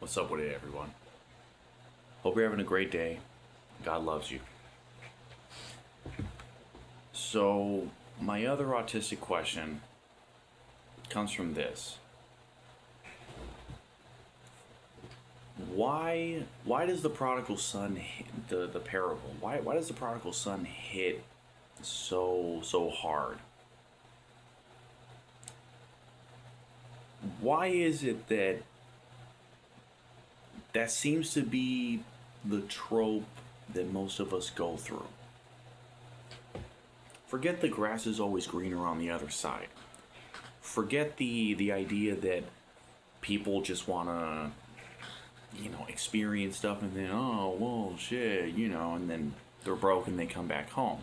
What's up with it, everyone? Hope you're having a great day. God loves you. So, my other autistic question comes from this. Why does the prodigal son hit the parable? Why does the prodigal son hit so hard? Why is it that seems to be the trope that most of us go through? Forget the grass is always greener on the other side. Forget the idea that people just want to, experience stuff and then, oh, well, shit, and then they're broke and they come back home.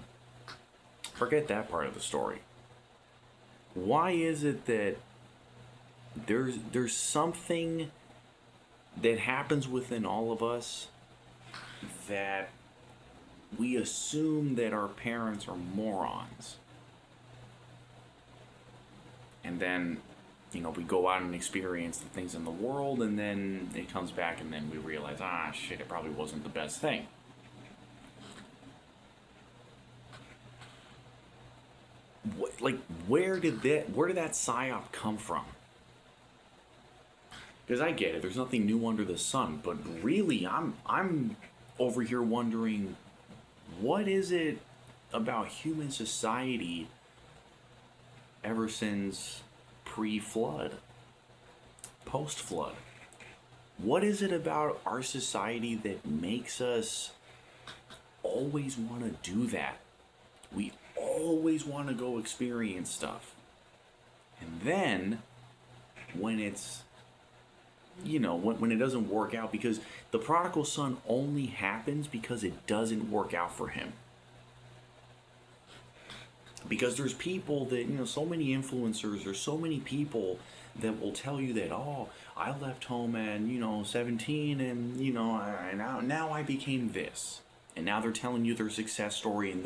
Forget that part of the story. Why is it that there's something that happens within all of us that we assume that our parents are morons? And then, we go out and experience the things in the world, and then it comes back, and then we realize, shit, it probably wasn't the best thing. Where did that psyop come from? Because I get it, there's nothing new under the sun, but really, I'm over here wondering, what is it about human society ever since pre-flood, post-flood? What is it about our society that makes us always want to do that? We always want to go experience stuff. And then, when it's, when it doesn't work out, because the prodigal son only happens because it doesn't work out for him. Because there's people that, so many influencers, there's so many people that will tell you that, I left home at, 17 and, now I became this. And now they're telling you their success story and,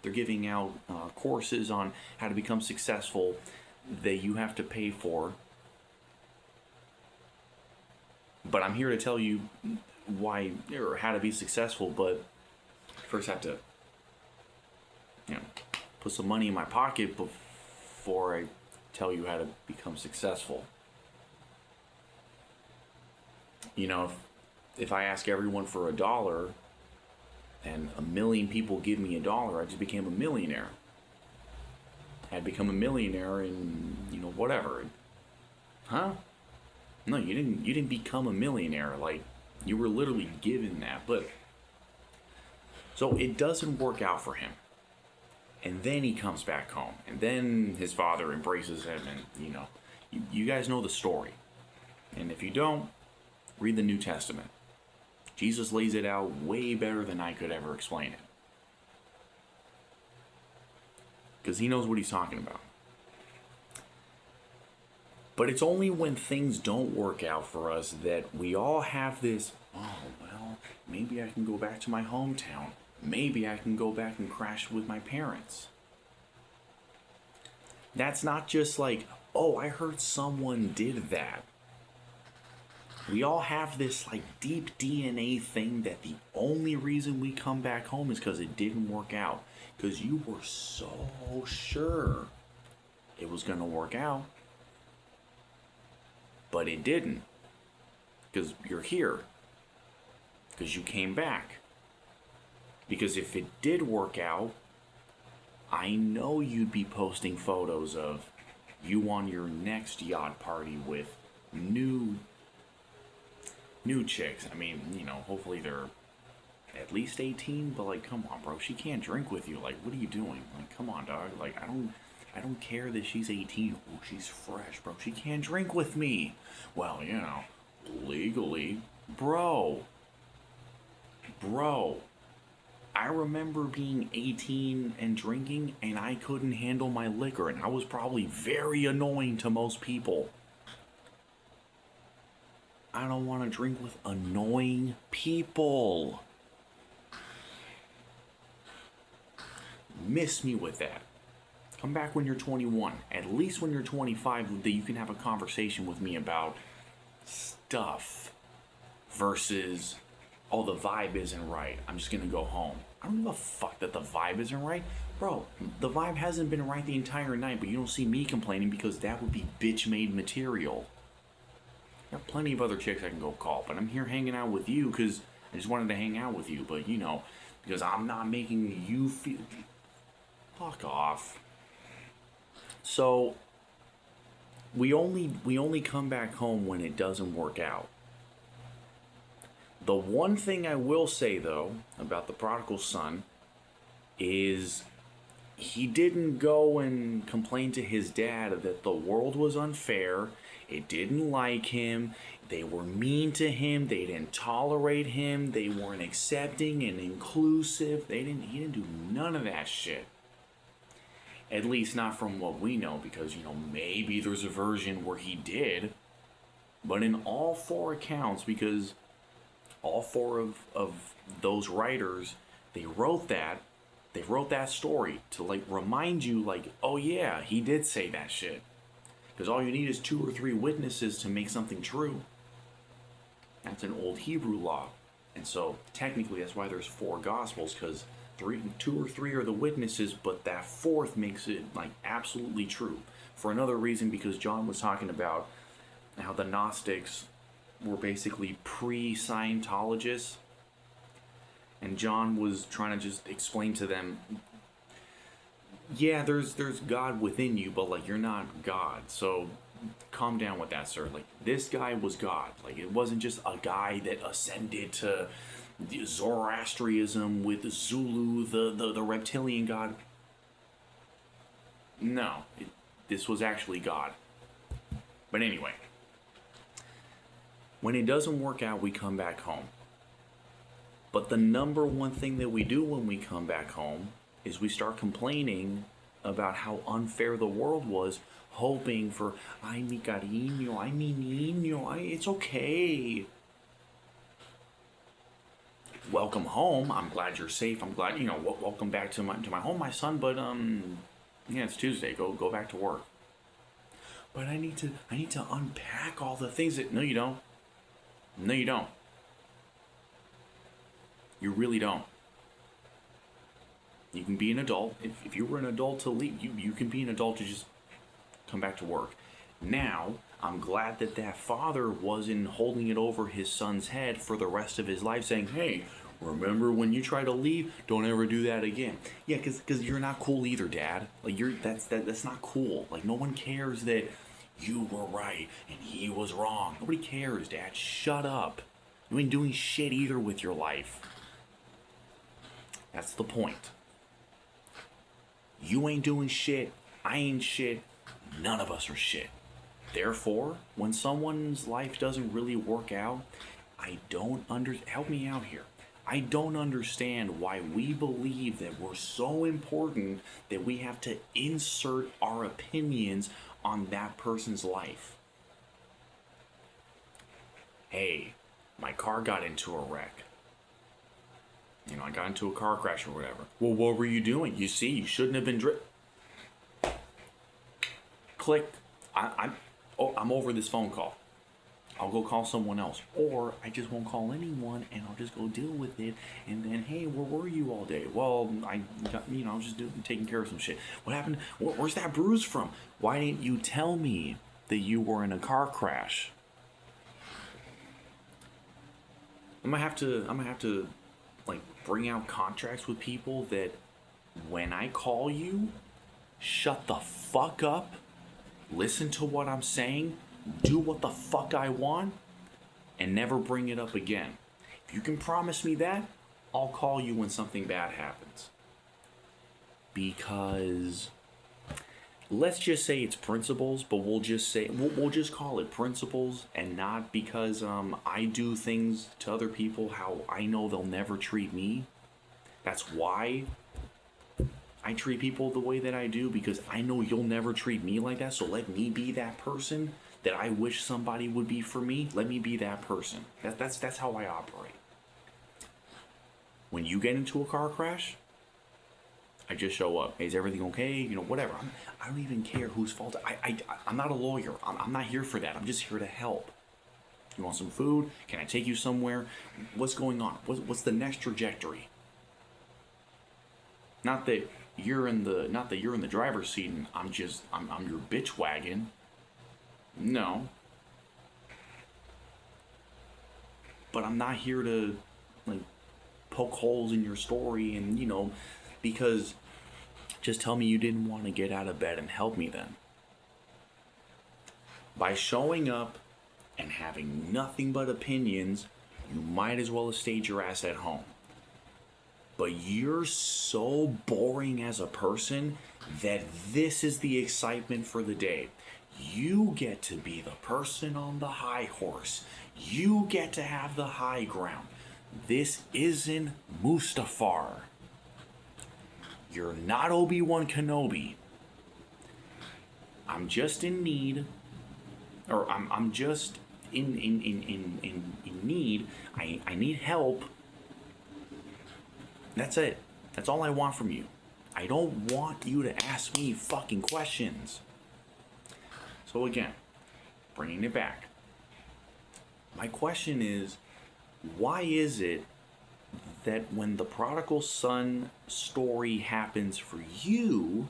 they're giving out courses on how to become successful that you have to pay for. But I'm here to tell you why, or how to be successful, but first I have to, put some money in my pocket before I tell you how to become successful. If I ask everyone for $1 and 1 million people give me $1, I just became a millionaire. I'd become a millionaire in, whatever. Huh? No, you didn't become a millionaire. Like, you were literally given that. But so it doesn't work out for him. And then he comes back home. And then his father embraces him. And, you guys know the story. And if you don't, read the New Testament. Jesus lays it out way better than I could ever explain it. Because he knows what he's talking about. But it's only when things don't work out for us that we all have this, maybe I can go back to my hometown. Maybe I can go back and crash with my parents. That's not just like, I heard someone did that. We all have this deep DNA thing that the only reason we come back home is because it didn't work out. Because you were so sure it was going to work out. But it didn't. Because you're here. Because you came back. Because if it did work out, I know you'd be posting photos of you on your next yacht party with new chicks. I mean, hopefully they're at least 18, but come on, bro, she can't drink with you. What are you doing? Come on, dog. I don't care that she's 18. Oh, she's fresh, bro. She can't drink with me. Well, legally. Bro. I remember being 18 and drinking, and I couldn't handle my liquor, and I was probably very annoying to most people. I don't want to drink with annoying people. Miss me with that. Come back when you're 21. At least when you're 25, that you can have a conversation with me about stuff. versus, oh, the vibe isn't right, I'm just gonna go home. I don't give a fuck that the vibe isn't right. Bro, the vibe hasn't been right the entire night, but you don't see me complaining because that would be bitch-made material. I got plenty of other chicks I can go call, but I'm here hanging out with you because I just wanted to hang out with you, but because I'm not making you feel... Fuck off. So, we only come back home when it doesn't work out. The one thing I will say, though, about the prodigal son is he didn't go and complain to his dad that the world was unfair, it didn't like him, they were mean to him, they didn't tolerate him, they weren't accepting and inclusive. He didn't do none of that shit. At least not from what we know, because, maybe there's a version where he did. But in all four accounts, because all four of those writers, they wrote that story to remind you oh yeah, he did say that shit. Because all you need is 2 or 3 witnesses to make something true. That's an old Hebrew law. And so technically that's why there's 4 gospels, because 2 or 3 are the witnesses, but that 4th makes it absolutely true. For another reason, because John was talking about how the Gnostics were basically pre-Scientologists, and John was trying to just explain to them, yeah, there's God within you, but you're not God. So calm down with that, sir. This guy was God. It wasn't just a guy that ascended to Zoroastrianism with Zulu, the reptilian god. No, this was actually God. But anyway, when it doesn't work out, we come back home. But the number one thing that we do when we come back home is we start complaining about how unfair the world was, hoping for, ay, mi cariño, ay, mi niño, ay, it's okay. Welcome home. I'm glad you're safe. I'm glad, welcome back to my home, my son, but, yeah, it's Tuesday. Go back to work. But I need to unpack all the things that, no, you don't. No, you don't. You really don't. You can be an adult. If you were an adult to leave, you can be an adult to just come back to work. Now, I'm glad that father wasn't holding it over his son's head for the rest of his life, saying, hey, remember when you try to leave? Don't ever do that again. Yeah, because you're not cool either, Dad. That's not cool. No one cares that you were right and he was wrong. Nobody cares, Dad. Shut up. You ain't doing shit either with your life. That's the point. You ain't doing shit. I ain't shit. None of us are shit. Therefore, when someone's life doesn't really work out, help me out here. I don't understand why we believe that we're so important that we have to insert our opinions on that person's life. Hey, my car got into a wreck. I got into a car crash or whatever. Well, what were you doing? You see, you shouldn't have been Click. I'm over this phone call. I'll go call someone else. Or I just won't call anyone and I'll just go deal with it. And then, hey, where were you all day? Well, I was just taking care of some shit. What happened? Where's that bruise from? Why didn't you tell me that you were in a car crash? I'm gonna have to bring out contracts with people that when I call you, shut the fuck up, listen to what I'm saying, do what the fuck I want, and never bring it up again. If you can promise me that, I'll call you when something bad happens. Because let's just say it's principles, but we'll just call it principles, and not because I do things to other people how I know they'll never treat me. That's why I treat people the way that I do, because I know you'll never treat me like that. So let me be that person that I wish somebody would be for me. Let me be that person. That's how I operate. When you get into a car crash, I just show up. Hey, is everything okay? Whatever. I don't even care whose fault. I'm not a lawyer. I'm not here for that. I'm just here to help. You want some food? Can I take you somewhere? What's going on? What's the next trajectory? Not that you're in the driver's seat and I'm your bitch wagon. No. But I'm not here to like poke holes in your story and because just tell me you didn't want to get out of bed and help me then. By showing up and having nothing but opinions, you might as well have stayed your ass at home. But you're so boring as a person that this is the excitement for the day. You get to be the person on the high horse. You get to have the high ground. This isn't Mustafar. You're not Obi-Wan Kenobi. I'm just in need, or I'm just in need. I need help. That's it. That's all I want from you. I don't want you to ask me fucking questions. So again, bringing it back. My question is, why is it that when the prodigal son story happens for you,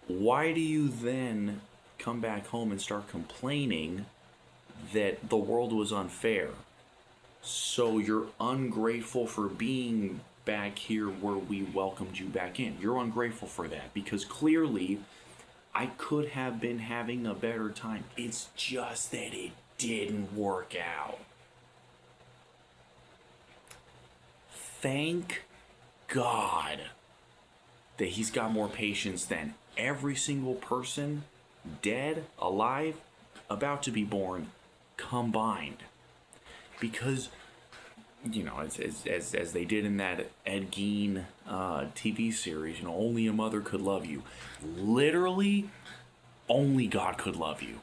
why do you then come back home and start complaining that the world was unfair? So you're ungrateful for being back here where we welcomed you back in. You're ungrateful for that because clearly I could have been having a better time. It's just that it didn't work out. Thank God that he's got more patience than every single person, dead, alive, about to be born, combined. Because, as they did in that Ed Gein TV series, only a mother could love you. Literally, only God could love you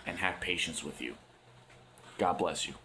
and have patience with you. God bless you.